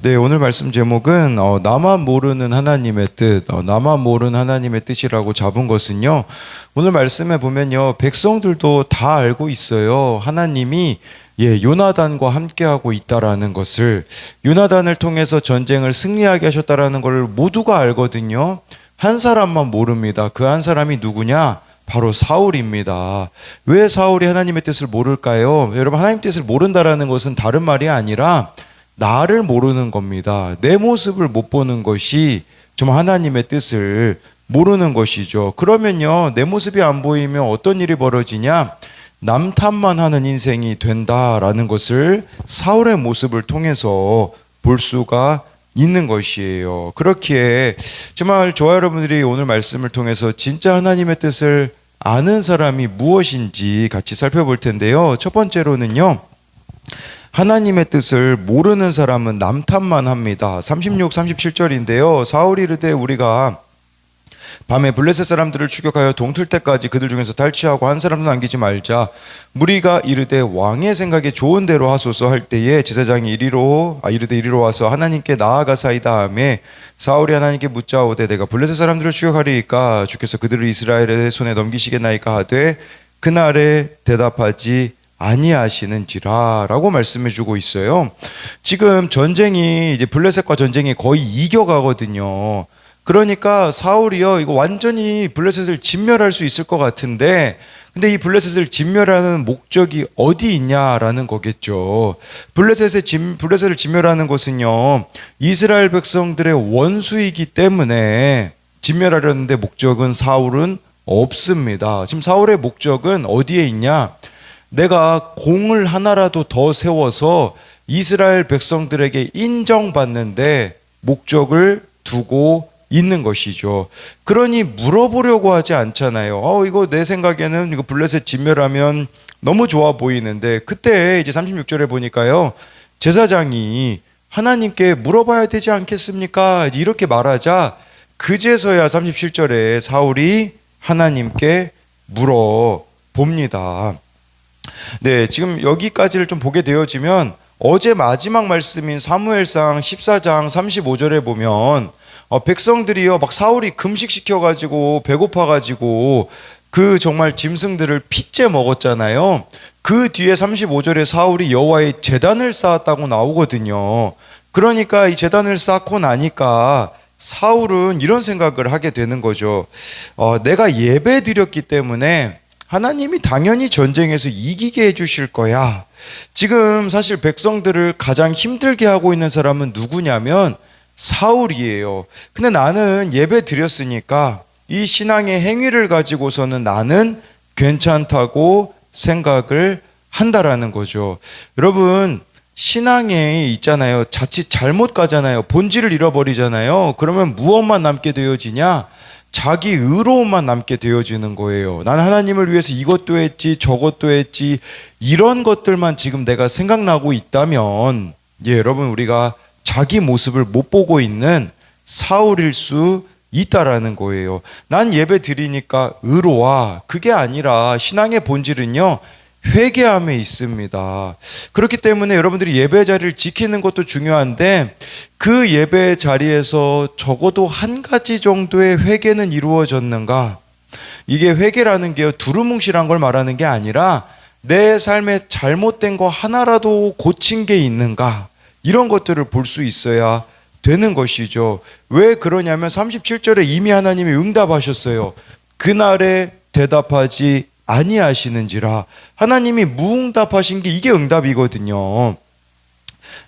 네, 오늘 말씀 제목은 나만 모르는 하나님의 뜻, 나만 모르는 하나님의 뜻이라고 잡은 것은요. 오늘 말씀에 보면요, 백성들도 다 알고 있어요. 하나님이 요나단과 함께하고 있다라는 것을, 요나단을 통해서 전쟁을 승리하게 하셨다라는 걸 모두가 알거든요. 한 사람만 모릅니다. 그 한 사람이 누구냐? 바로 사울입니다. 왜 사울이 하나님의 뜻을 모를까요? 여러분, 하나님의 뜻을 모른다라는 것은 다른 말이 아니라 나를 모르는 겁니다. 내 모습을 못 보는 것이 정말 하나님의 뜻을 모르는 것이죠. 그러면요, 내 모습이 안 보이면 어떤 일이 벌어지냐? 남 탓만 하는 인생이 된다라는 것을 사울의 모습을 통해서 볼 수가 있는 것이에요. 그렇기에 정말 저와 여러분들이 오늘 말씀을 통해서 진짜 하나님의 뜻을 아는 사람이 무엇인지 같이 살펴볼 텐데요. 첫 번째로는요, 하나님의 뜻을 모르는 사람은 남 탓만 합니다. 36, 37절인데요. 사울이 이르되 우리가 밤에 블레셋 사람들을 추격하여 동틀 때까지 그들 중에서 탈취하고 한 사람도 남기지 말자. 무리가 이르되 왕의 생각에 좋은 대로 하소서 할 때에 제사장이 이르되 이리로 와서 하나님께 나아가사이다 하며 사울이 하나님께 묻자오되 내가 블레셋 사람들을 추격하리이까 주께서 그들을 이스라엘의 손에 넘기시겠나이까 하되 그날에 대답하지 아니하시는지라 라고 말씀해 주고 있어요. 지금 전쟁이 이제 블레셋과 전쟁이 거의 이겨가거든요. 그러니까 사울이요, 이거 완전히 블레셋을 진멸할 수 있을 것 같은데, 근데 이 블레셋을 진멸하는 목적이 어디 있냐라는 거겠죠. 블레셋을 진멸하는 것은요, 이스라엘 백성들의 원수이기 때문에 진멸하려는데 목적은 사울은 없습니다. 지금 사울의 목적은 어디에 있냐? 내가 공을 하나라도 더 세워서 이스라엘 백성들에게 인정받는데 목적을 두고 있는 것이죠. 그러니 물어보려고 하지 않잖아요. 이거 내 생각에는 이거 블레셋 진멸하면 너무 좋아 보이는데, 그때 이제 36절에 보니까요, 제사장이 하나님께 물어봐야 되지 않겠습니까? 이렇게 말하자 그제서야 37절에 사울이 하나님께 물어봅니다. 네, 지금 여기까지를 좀 보게 되어지면 어제 마지막 말씀인 사무엘상 14장 35절에 보면 백성들이요, 막 사울이 금식시켜가지고 배고파가지고 그 정말 짐승들을 핏째 먹었잖아요. 그 뒤에 35절에 사울이 여호와의 제단을 쌓았다고 나오거든요. 그러니까 이 제단을 쌓고 나니까 사울은 이런 생각을 하게 되는 거죠. 내가 예배 드렸기 때문에 하나님이 당연히 전쟁에서 이기게 해주실 거야. 지금 사실 백성들을 가장 힘들게 하고 있는 사람은 누구냐면 사울이에요. 근데 나는 예배 드렸으니까 이 신앙의 행위를 가지고서는 나는 괜찮다고 생각을 한다라는 거죠. 여러분, 신앙에 있잖아요, 자칫 잘못 가잖아요. 본질을 잃어버리잖아요. 그러면 무엇만 남게 되어지냐? 자기 의로움만 남게 되어지는 거예요. 난 하나님을 위해서 이것도 했지 저것도 했지, 이런 것들만 지금 내가 생각나고 있다면 여러분, 우리가 자기 모습을 못 보고 있는 사울일 수 있다라는 거예요. 난 예배 드리니까 의로워. 그게 아니라 신앙의 본질은요, 회개함에 있습니다. 그렇기 때문에 여러분들이 예배 자리를 지키는 것도 중요한데, 그 예배 자리에서 적어도 한 가지 정도의 회개는 이루어졌는가? 이게 회개라는 게요, 두루뭉실한 걸 말하는 게 아니라 내 삶에 잘못된 거 하나라도 고친 게 있는가? 이런 것들을 볼 수 있어야 되는 것이죠. 왜 그러냐면 37절에 이미 하나님이 응답하셨어요. 그날에 대답하지 아니하시는지라. 하나님이 무응답하신 게 이게 응답이거든요.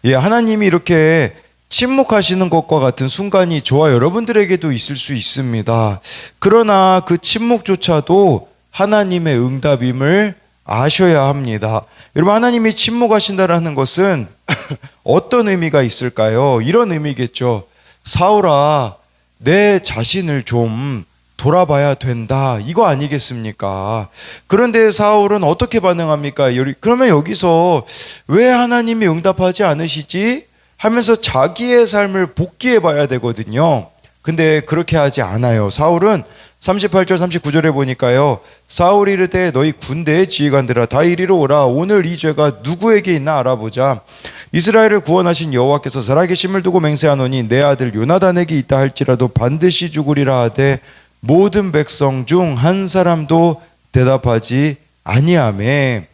하나님이 이렇게 침묵하시는 것과 같은 순간이 저와 여러분들에게도 있을 수 있습니다. 그러나 그 침묵조차도 하나님의 응답임을 아셔야 합니다. 여러분, 하나님이 침묵하신다라는 것은 어떤 의미가 있을까요? 이런 의미겠죠. 사울아, 내 자신을 좀 돌아봐야 된다, 이거 아니겠습니까? 그런데 사울은 어떻게 반응합니까? 그러면 여기서 왜 하나님이 응답하지 않으시지? 하면서 자기의 삶을 복기해 봐야 되거든요. 근데 그렇게 하지 않아요. 사울은 38절 39절에 보니까요. 사울이 이르되 너희 군대의 지휘관들아 다 이리로 오라. 오늘 이 죄가 누구에게 있나 알아보자. 이스라엘을 구원하신 여호와께서 살아계심을 두고 맹세하노니 내 아들 요나단에게 있다 할지라도 반드시 죽으리라 하되 모든 백성 중 한 사람도 대답하지 아니하매.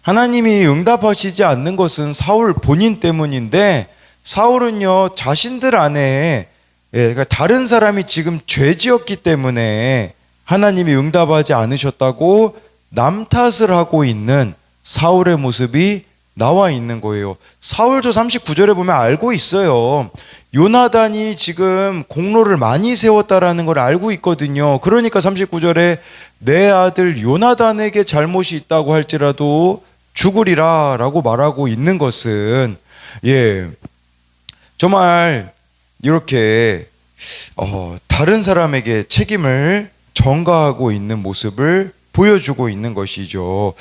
하나님이 응답하시지 않는 것은 사울 본인 때문인데, 사울은요 자신들 안에 그러니까 다른 사람이 지금 죄 지었기 때문에 하나님이 응답하지 않으셨다고 남 탓을 하고 있는 사울의 모습이 나와 있는 거예요. 사울도 39절에 보면 알고 있어요. 요나단이 지금 공로를 많이 세웠다라는 걸 알고 있거든요. 그러니까 39절에 내 아들 요나단에게 잘못이 있다고 할지라도 죽으리라 라고 말하고 있는 것은, 정말 이렇게 다른 사람에게 책임을 전가하고 있는 모습을 보여주고 있는 것이죠.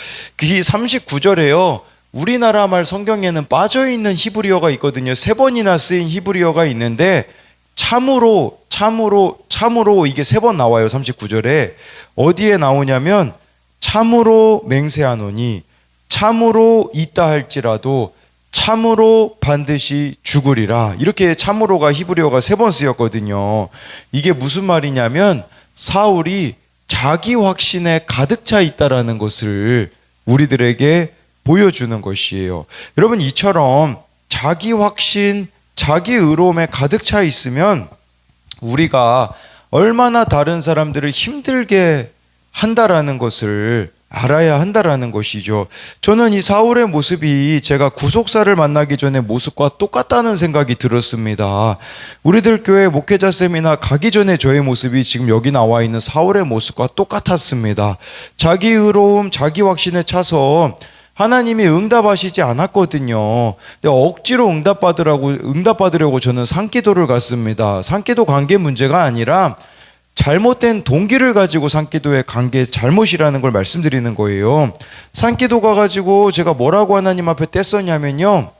이 39절에요. 우리나라 말 성경에는 빠져있는 히브리어가 있거든요. 3번이나 쓰인 히브리어가 있는데 참으로 이게 3번 나와요. 39절에 어디에 나오냐면 참으로 맹세하노니, 참으로 있다 할지라도 참으로 반드시 죽으리라. 이렇게 참으로가 히브리어가 3번 쓰였거든요. 이게 무슨 말이냐면 사울이 자기 확신에 가득 차 있다라는 것을 우리들에게 보여주는 것이에요. 여러분, 이처럼 자기 확신, 자기 의로움에 가득 차 있으면 우리가 얼마나 다른 사람들을 힘들게 한다라는 것을 알아야 한다라는 것이죠. 저는 이 사울의 모습이 제가 구속사를 만나기 전에 모습과 똑같다는 생각이 들었습니다. 우리들 교회 목회자 세미나 가기 전에 저의 모습이 지금 여기 나와 있는 사울의 모습과 똑같았습니다. 자기 의로움, 자기 확신에 차서 하나님이 응답하시지 않았거든요. 근데 억지로 응답받으려고 저는 산기도를 갔습니다. 산기도 간 게 문제가 아니라 잘못된 동기를 가지고 산기도에 간 게 잘못이라는 걸 말씀드리는 거예요. 산기도 가가지고 제가 뭐라고 하나님 앞에 뗐었냐면요,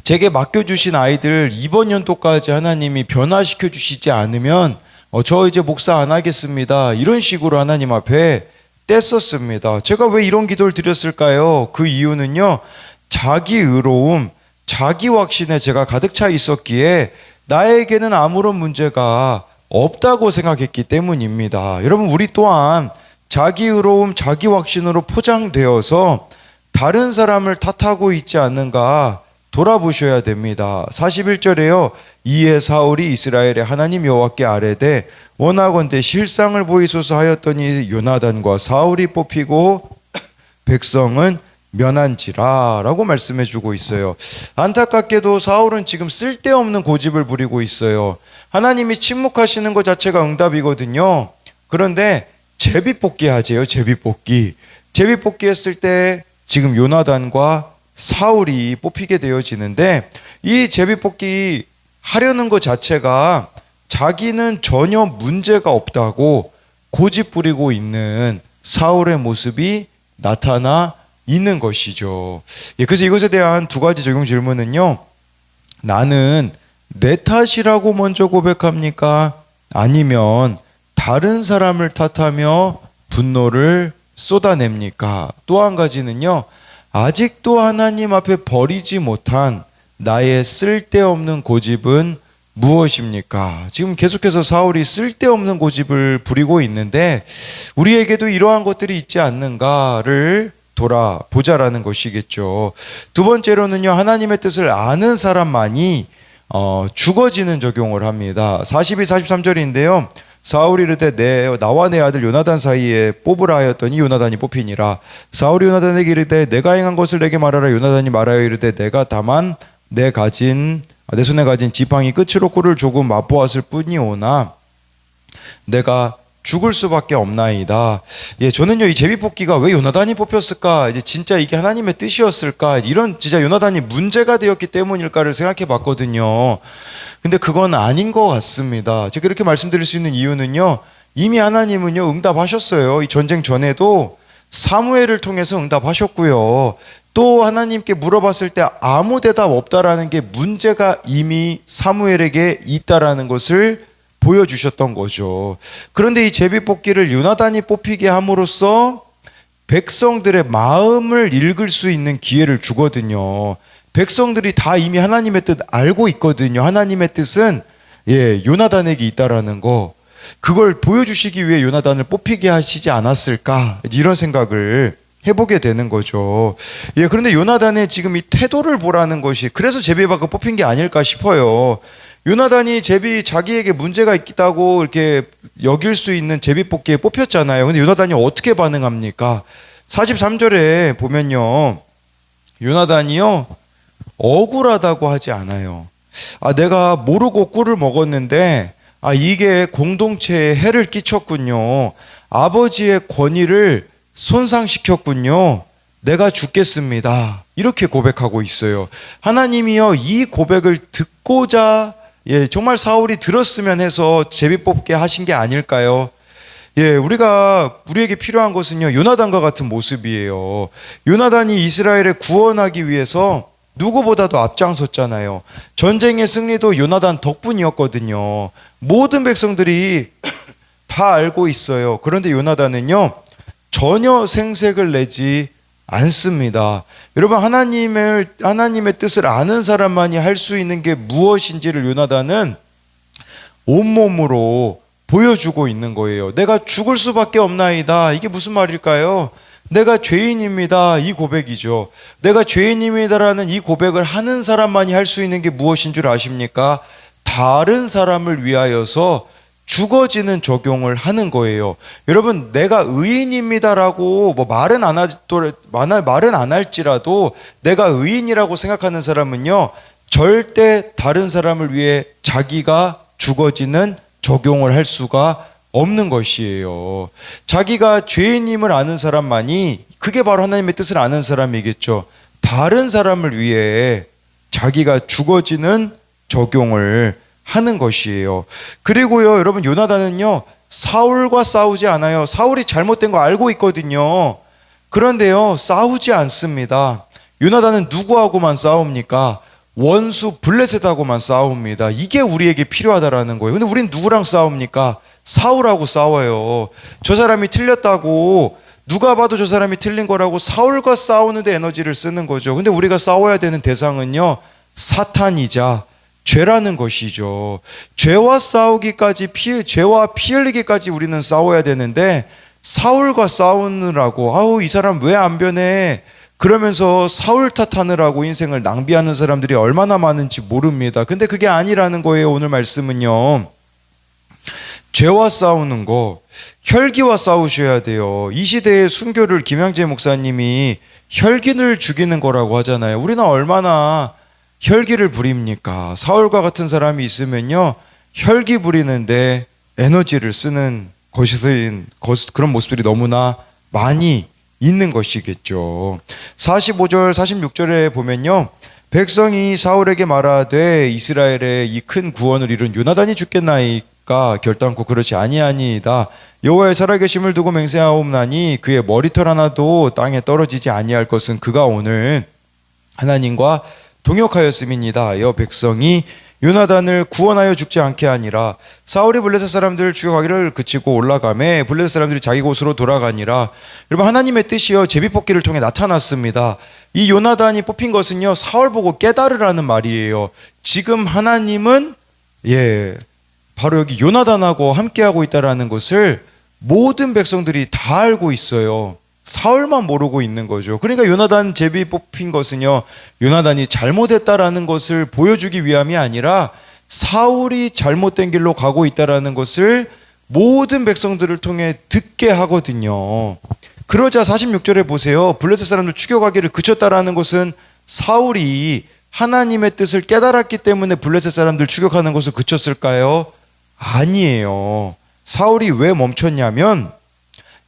제게 맡겨주신 아이들 이번 연도까지 하나님이 변화시켜 주시지 않으면 저 이제 목사 안 하겠습니다, 이런 식으로 하나님 앞에 뗐었습니다. 제가 왜 이런 기도를 드렸을까요? 그 이유는요, 자기 의로움, 자기 확신에 제가 가득 차 있었기에 나에게는 아무런 문제가 없다고 생각했기 때문입니다. 여러분, 우리 또한 자기 의로움, 자기 확신으로 포장되어서 다른 사람을 탓하고 있지 않는가 돌아보셔야 됩니다. 41절에요. 이에 사울이 이스라엘의 하나님 여호와께 아뢰되 원하건대 실상을 보이소서 하였더니 요나단과 사울이 뽑히고 백성은 면한지라 라고 말씀해 주고 있어요. 안타깝게도 사울은 지금 쓸데없는 고집을 부리고 있어요. 하나님이 침묵하시는 것 자체가 응답이거든요. 그런데 제비뽑기 하재요. 제비뽑기 했을 때 지금 요나단과 사울이 뽑히게 되어지는데, 이 제비뽑기 하려는 것 자체가 자기는 전혀 문제가 없다고 고집 부리고 있는 사울의 모습이 나타나 있는 것이죠. 그래서 이것에 대한 2가지 적용 질문은요, 나는 내 탓이라고 먼저 고백합니까? 아니면 다른 사람을 탓하며 분노를 쏟아냅니까? 또 한 가지는요, 아직도 하나님 앞에 버리지 못한 나의 쓸데없는 고집은 무엇입니까? 지금 계속해서 사울이 쓸데없는 고집을 부리고 있는데 우리에게도 이러한 것들이 있지 않는가를 돌아보자라는 것이겠죠. 2번째로는요, 하나님의 뜻을 아는 사람만이 죽어지는 적용을 합니다. 42, 43절인데요. 사울이 이르되 나와 내 아들 요나단 사이에 뽑으라 하였더니 요나단이 뽑히니라. 사울이 요나단에게 이르되 내가 행한 것을 내게 말하라. 요나단이 말하여 이르되 내가 다만 내 손에 가진 지팡이 끝으로 꿀을 조금 맛보았을 뿐이오나 내가 죽을 수밖에 없나이다. 저는요, 이 제비뽑기가 왜 요나단이 뽑혔을까? 이제 진짜 이게 하나님의 뜻이었을까? 이런 진짜 요나단이 문제가 되었기 때문일까를 생각해 봤거든요. 근데 그건 아닌 것 같습니다. 제가 이렇게 말씀드릴 수 있는 이유는요, 이미 하나님은요, 응답하셨어요. 이 전쟁 전에도 사무엘을 통해서 응답하셨고요. 또 하나님께 물어봤을 때 아무 대답 없다라는 게 문제가 이미 사무엘에게 있다라는 것을 보여주셨던 거죠. 그런데 이 제비뽑기를 요나단이 뽑히게 함으로써 백성들의 마음을 읽을 수 있는 기회를 주거든요. 백성들이 다 이미 하나님의 뜻 알고 있거든요. 하나님의 뜻은 요나단에게 있다라는 거, 그걸 보여주시기 위해 요나단을 뽑히게 하시지 않았을까, 이런 생각을 해보게 되는 거죠. 그런데 요나단의 지금 이 태도를 보라는 것이, 그래서 제비가 뽑힌 게 아닐까 싶어요. 요나단이 자기에게 문제가 있다고 이렇게 여길 수 있는 제비뽑기에 뽑혔잖아요. 근데 요나단이 어떻게 반응합니까? 43절에 보면요, 요나단이요 억울하다고 하지 않아요. 내가 모르고 꿀을 먹었는데 이게 공동체에 해를 끼쳤군요. 아버지의 권위를 손상시켰군요. 내가 죽겠습니다. 이렇게 고백하고 있어요. 하나님이요 이 고백을 듣고자 정말 사울이 들었으면 해서 제비뽑게 하신 게 아닐까요? 우리에게 필요한 것은요 요나단과 같은 모습이에요. 요나단이 이스라엘을 구원하기 위해서 누구보다도 앞장섰잖아요. 전쟁의 승리도 요나단 덕분이었거든요. 모든 백성들이 다 알고 있어요. 그런데 요나단은요 전혀 생색을 내지 않습니다. 여러분, 하나님의 뜻을 아는 사람만이 할 수 있는 게 무엇인지를 요나단은 온몸으로 보여주고 있는 거예요. 내가 죽을 수밖에 없나이다. 이게 무슨 말일까요? 내가 죄인입니다. 이 고백이죠. 내가 죄인입니다라는 이 고백을 하는 사람만이 할 수 있는 게 무엇인 줄 아십니까? 다른 사람을 위하여서 죽어지는 적용을 하는 거예요. 여러분, 내가 의인입니다라고 말은 안 할지라도 내가 의인이라고 생각하는 사람은요 절대 다른 사람을 위해 자기가 죽어지는 적용을 할 수가 없는 것이에요. 자기가 죄인임을 아는 사람만이, 그게 바로 하나님의 뜻을 아는 사람이겠죠. 다른 사람을 위해 자기가 죽어지는 적용을 하는 것이에요. 그리고요 여러분, 요나단은요 사울과 싸우지 않아요. 사울이 잘못된 거 알고 있거든요. 그런데요 싸우지 않습니다. 요나단은 누구하고만 싸웁니까? 원수 블레셋하고만 싸웁니다. 이게 우리에게 필요하다라는 거예요. 근데 우린 누구랑 싸웁니까? 사울하고 싸워요. 저 사람이 틀렸다고, 누가 봐도 저 사람이 틀린 거라고 사울과 싸우는데 에너지를 쓰는 거죠. 근데 우리가 싸워야 되는 대상은요 사탄이자 죄라는 것이죠. 죄와 싸우기까지, 죄와 피 흘리기까지 우리는 싸워야 되는데, 사울과 싸우느라고 이 사람 왜 안 변해? 그러면서 사울 탓하느라고 인생을 낭비하는 사람들이 얼마나 많은지 모릅니다. 근데 그게 아니라는 거예요. 오늘 말씀은요, 죄와 싸우는 거, 혈기와 싸우셔야 돼요. 이 시대의 순교를 김양재 목사님이 혈기를 죽이는 거라고 하잖아요. 우리는 얼마나 혈기를 부립니까? 사울과 같은 사람이 있으면요 혈기 부리는데 에너지를 쓰는 그런 모습들이 너무나 많이 있는 것이겠죠. 45절 46절에 보면요, 백성이 사울에게 말하되 이스라엘의 이 큰 구원을 이룬 요나단이 죽겠나이까 결단코 그렇지 아니하니이다. 여호와의 살아계심을 두고 맹세하옵나니 그의 머리털 하나도 땅에 떨어지지 아니할 것은 그가 오늘 하나님과 동역하였음이니이다. 여 백성이 요나단을 구원하여 죽지 않게 하니라. 사울이 블레셋 사람들을 죽여가기를 그치고 올라가매 블레셋 사람들이 자기 곳으로 돌아가니라. 여러분, 하나님의 뜻이요 제비뽑기를 통해 나타났습니다. 이 요나단이 뽑힌 것은요 사울 보고 깨달으라는 말이에요. 지금 하나님은 바로 여기 요나단하고 함께하고 있다라는 것을 모든 백성들이 다 알고 있어요. 사울만 모르고 있는 거죠. 그러니까 요나단 제비 뽑힌 것은요 요나단이 잘못했다라는 것을 보여주기 위함이 아니라 사울이 잘못된 길로 가고 있다라는 것을 모든 백성들을 통해 듣게 하거든요. 그러자 46절에 보세요. 블레셋 사람들 죽여가기를 그쳤다라는 것은 사울이 하나님의 뜻을 깨달았기 때문에 블레셋 사람들 추격하는 것을 그쳤을까요? 아니에요. 사울이 왜 멈췄냐면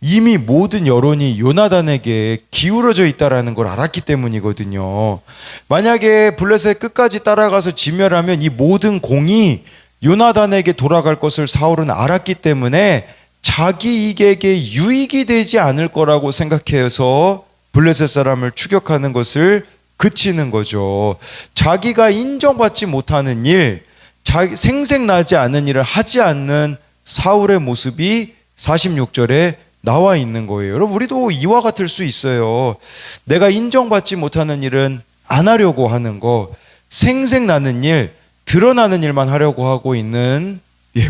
이미 모든 여론이 요나단에게 기울어져 있다라는 걸 알았기 때문이거든요. 만약에 블레셋 끝까지 따라가서 진멸하면 이 모든 공이 요나단에게 돌아갈 것을 사울은 알았기 때문에 자기에게 유익이 되지 않을 거라고 생각해서 블레셋 사람을 추격하는 것을 그치는 거죠. 자기가 인정받지 못하는 일, 생색나지 않은 일을 하지 않는 사울의 모습이 46절에 나와 있는 거예요. 여러분, 우리도 이와 같을 수 있어요. 내가 인정받지 못하는 일은 안 하려고 하는 거, 생색나는 일, 드러나는 일만 하려고 하고 있는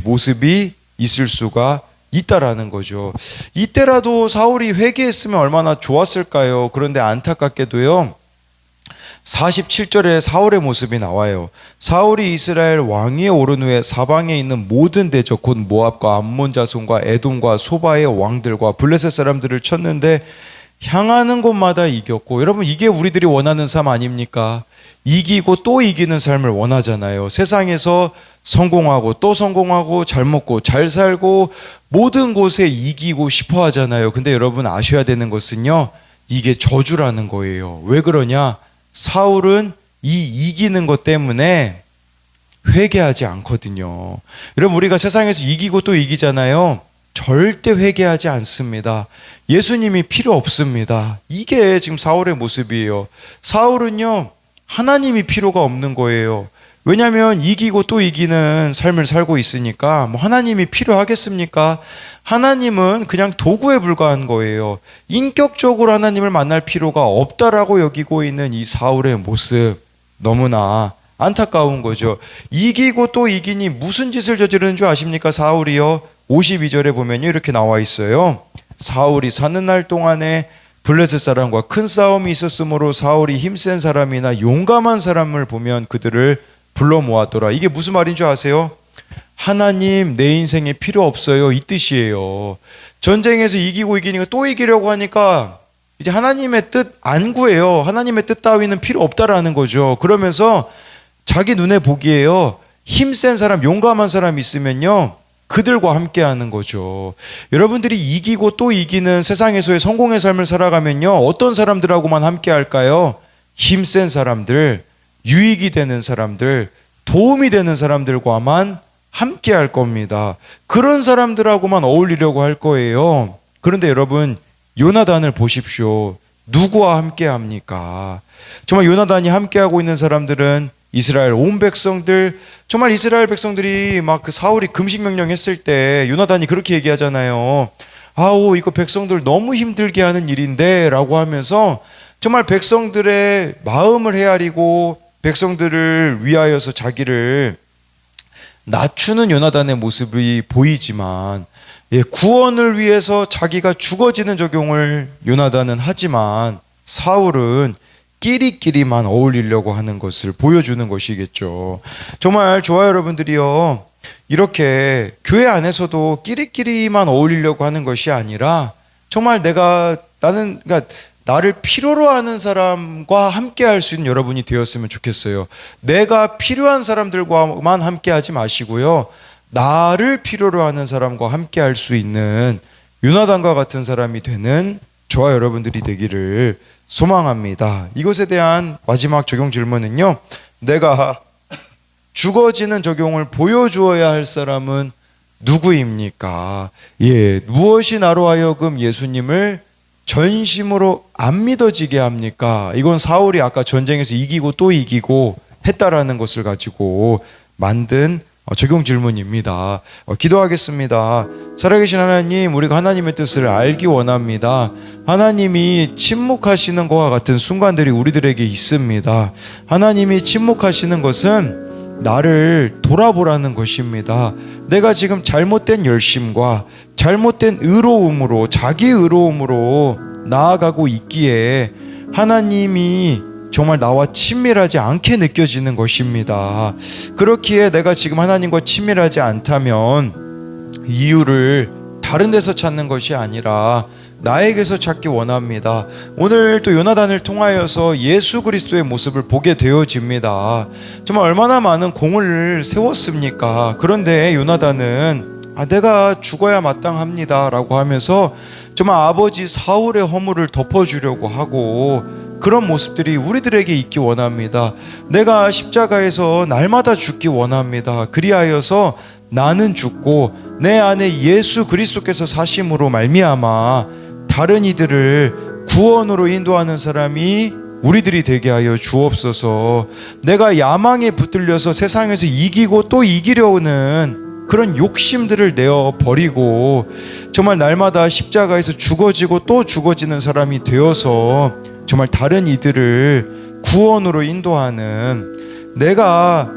모습이 있을 수가 있다라는 거죠. 이때라도 사울이 회개했으면 얼마나 좋았을까요? 그런데 안타깝게도요, 47절에 사울의 모습이 나와요. 사울이 이스라엘 왕위에 오른 후에 사방에 있는 모든 대적 곧 모압과 암몬 자손과 에돔과 소바의 왕들과 블레셋 사람들을 쳤는데 향하는 곳마다 이겼고, 여러분, 이게 우리들이 원하는 삶 아닙니까? 이기고 또 이기는 삶을 원하잖아요. 세상에서 성공하고 또 성공하고 잘 먹고 잘 살고 모든 곳에 이기고 싶어 하잖아요. 근데 여러분, 아셔야 되는 것은요, 이게 저주라는 거예요. 왜 그러냐? 사울은 이 이기는 것 때문에 회개하지 않거든요. 여러분, 우리가 세상에서 이기고 또 이기잖아요. 절대 회개하지 않습니다. 예수님이 필요 없습니다. 이게 지금 사울의 모습이에요. 사울은요, 하나님이 필요가 없는 거예요. 왜냐하면 이기고 또 이기는 삶을 살고 있으니까 뭐 하나님이 필요하겠습니까? 하나님은 그냥 도구에 불과한 거예요. 인격적으로 하나님을 만날 필요가 없다라고 여기고 있는 이 사울의 모습, 너무나 안타까운 거죠. 이기고 또 이기니 무슨 짓을 저지르는 줄 아십니까? 사울이요, 52절에 보면요, 이렇게 나와 있어요. 사울이 사는 날 동안에 블레셋 사람과 큰 싸움이 있었으므로 사울이 힘센 사람이나 용감한 사람을 보면 그들을 불러 모았더라. 이게 무슨 말인 줄 아세요? 하나님 내 인생에 필요 없어요, 이 뜻이에요. 전쟁에서 이기고 이기니까 또 이기려고 하니까 이제 하나님의 뜻 안 구해요. 하나님의 뜻 따위는 필요 없다라는 거죠. 그러면서 자기 눈에 보기에요, 힘센 사람, 용감한 사람 있으면요, 그들과 함께 하는 거죠. 여러분들이 이기고 또 이기는 세상에서의 성공의 삶을 살아가면요, 어떤 사람들하고만 함께 할까요? 힘센 사람들, 유익이 되는 사람들, 도움이 되는 사람들과만 함께 할 겁니다. 그런 사람들하고만 어울리려고 할 거예요. 그런데 여러분, 요나단을 보십시오. 누구와 함께 합니까? 정말 요나단이 함께하고 있는 사람들은 이스라엘 온 백성들, 정말 이스라엘 백성들이 막 그 사울이 금식 명령했을 때 요나단이 그렇게 얘기하잖아요. 아우, 이거 백성들 너무 힘들게 하는 일인데 라고 하면서 정말 백성들의 마음을 헤아리고 백성들을 위하여서 자기를 낮추는 요나단의 모습이 보이지만, 구원을 위해서 자기가 죽어지는 적용을 요나단은 하지만 사울은 끼리끼리만 어울리려고 하는 것을 보여주는 것이겠죠. 정말 저와 여러분들이요, 이렇게 교회 안에서도 끼리끼리만 어울리려고 하는 것이 아니라 정말 그러니까 나를 필요로 하는 사람과 함께 할 수 있는 여러분이 되었으면 좋겠어요. 내가 필요한 사람들과만 함께 하지 마시고요, 나를 필요로 하는 사람과 함께 할 수 있는 요나단과 같은 사람이 되는 저와 여러분들이 되기를 소망합니다. 이것에 대한 마지막 적용 질문은요, 내가 죽어지는 적용을 보여주어야 할 사람은 누구입니까? 무엇이 나로 하여금 예수님을 전심으로 안 믿어지게 합니까? 이건 사울이 아까 전쟁에서 이기고 또 이기고 했다라는 것을 가지고 만든 적용 질문입니다. 기도하겠습니다. 살아계신 하나님, 우리가 하나님의 뜻을 알기 원합니다. 하나님이 침묵하시는 것과 같은 순간들이 우리들에게 있습니다. 하나님이 침묵하시는 것은 나를 돌아보라는 것입니다. 내가 지금 잘못된 열심과 잘못된 의로움으로, 자기 의로움으로 나아가고 있기에 하나님이 정말 나와 친밀하지 않게 느껴지는 것입니다. 그렇기에 내가 지금 하나님과 친밀하지 않다면 이유를 다른 데서 찾는 것이 아니라 나에게서 찾기 원합니다. 오늘 또 요나단을 통하여서 예수 그리스도의 모습을 보게 되어집니다. 정말 얼마나 많은 공을 세웠습니까? 그런데 요나단은 내가 죽어야 마땅합니다 라고 하면서 정말 아버지 사울의 허물을 덮어주려고 하고, 그런 모습들이 우리들에게 있기 원합니다. 내가 십자가에서 날마다 죽기 원합니다. 그리하여서 나는 죽고 내 안에 예수 그리스도께서 사심으로 말미암아 다른 이들을 구원으로 인도하는 사람이 우리들이 되게 하여 주옵소서. 내가 야망에 붙들려서 세상에서 이기고 또 이기려는 그런 욕심들을 내어 버리고 정말 날마다 십자가에서 죽어지고 또 죽어지는 사람이 되어서 정말 다른 이들을 구원으로 인도하는, 내가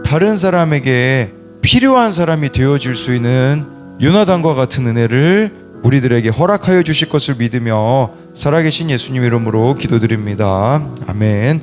다른 사람에게 필요한 사람이 되어질 수 있는 요나단과 같은 은혜를 우리들에게 허락하여 주실 것을 믿으며 살아계신 예수님 이름으로 기도드립니다. 아멘.